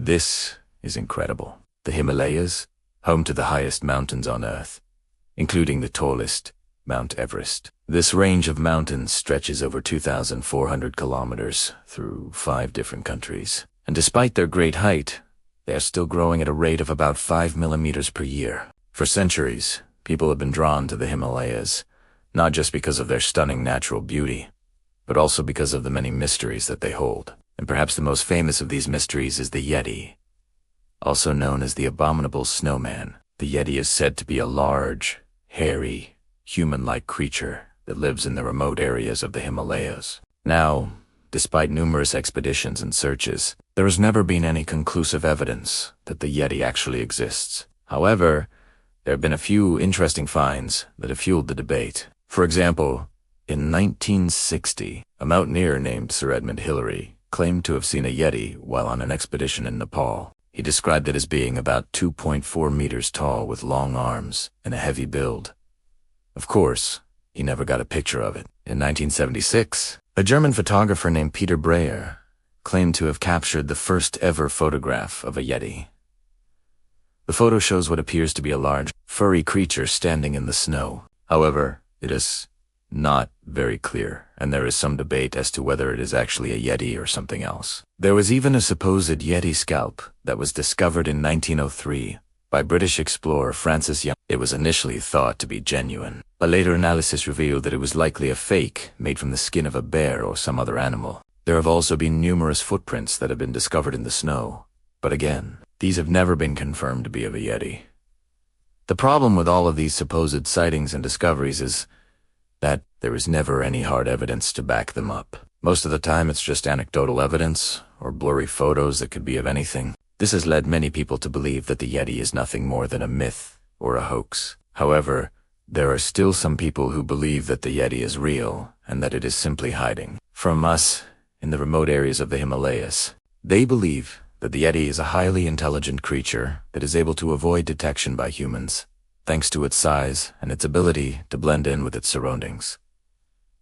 This is incredible. The Himalayas, home to the highest mountains on Earth, including the tallest, Mount Everest. This range of mountains stretches over 2,400 kilometers through 5 different countries. And despite their great height, they are still growing at a rate of about 5 millimeters per year. For centuries, people have been drawn to the Himalayas, not just because of their stunning natural beauty, but also because of the many mysteries that they hold. And perhaps the most famous of these mysteries is the Yeti, also known as the abominable snowman. The Yeti is said to be a large, hairy, human-like creature that lives in the remote areas of the Himalayas. Now, despite numerous expeditions and searches, there has never been any conclusive evidence that the Yeti actually exists. However, there have been a few interesting finds that have fueled the debate. For example, in 1960, a mountaineer named Sir Edmund Hillary claimed to have seen a Yeti while on an expedition in Nepal. He described it as being about 2.4 meters tall with long arms and a heavy build. Of course, he never got a picture of it. In 1976, a German photographer named Peter Breyer claimed to have captured the first ever photograph of a Yeti. The photo shows what appears to be a large, furry creature standing in the snow. However, it is not very clear, and there is some debate as to whether it is actually a Yeti or something else. There was even a supposed Yeti scalp that was discovered in 1903 by British explorer Francis Young. It was initially thought to be genuine, but later analysis revealed that it was likely a fake made from the skin of a bear or some other animal. There have also been numerous footprints that have been discovered in the snow, but again, these have never been confirmed to be of a Yeti. The problem with all of these supposed sightings and discoveries is that there is never any hard evidence to back them up. Most of the time it's just anecdotal evidence or blurry photos that could be of anything. This has led many people to believe that the Yeti is nothing more than a myth or a hoax. However, there are still some people who believe that the Yeti is real and that it is simply hiding from us in the remote areas of the Himalayas. They believe that the Yeti is a highly intelligent creature that is able to avoid detection by humans, thanks to its size and its ability to blend in with its surroundings.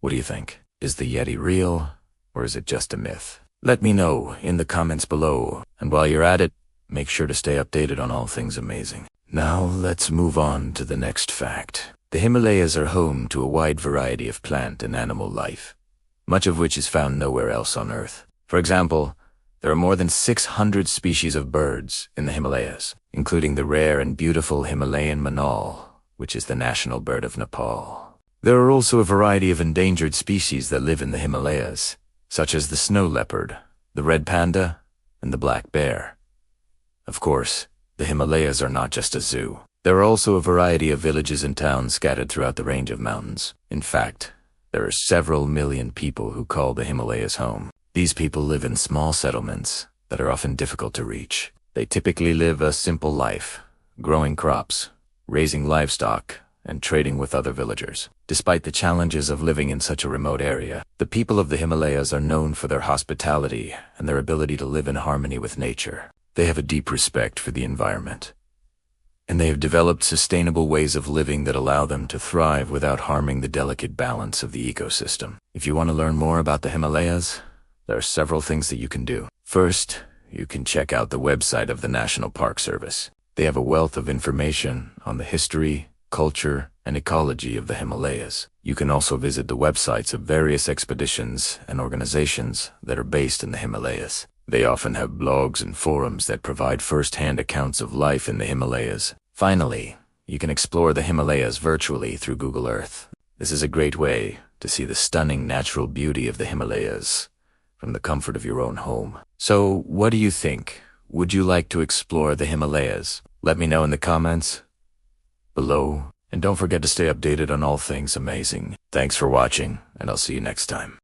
What do you think? Is the Yeti real, or is it just a myth? Let me know in the comments below, and while you're at it, make sure to stay updated on all things amazing. Now let's move on to the next fact. The Himalayas are home to a wide variety of plant and animal life, much of which is found nowhere else on Earth. For example, there are more than 600 species of birds in the Himalayas, including the rare and beautiful Himalayan manal, which is the national bird of Nepal. There are also a variety of endangered species that live in the Himalayas, such as the snow leopard, the red panda, and the black bear. Of course, the Himalayas are not just a zoo. There are also a variety of villages and towns scattered throughout the range of mountains. In fact, there are several million people who call the Himalayas home. These people live in small settlements that are often difficult to reach. They typically live a simple life, growing crops, raising livestock, and trading with other villagers. Despite the challenges of living in such a remote area, the people of the Himalayas are known for their hospitality and their ability to live in harmony with nature. They have a deep respect for the environment, and they have developed sustainable ways of living that allow them to thrive without harming the delicate balance of the ecosystem. If you want to learn more about the Himalayas, there are several things that you can do. First, you can check out the website of the National Park Service. They have a wealth of information on the history, culture, and ecology of the Himalayas. You can also visit the websites of various expeditions and organizations that are based in the Himalayas. They often have blogs and forums that provide first-hand accounts of life in the Himalayas. Finally, you can explore the Himalayas virtually through Google Earth. This is a great way to see the stunning natural beauty of the Himalayas from the comfort of your own home. So, what do you think? Would you like to explore the Himalayas? Let me know in the comments below, and don't forget to stay updated on all things amazing. Thanks for watching, and I'll see you next time.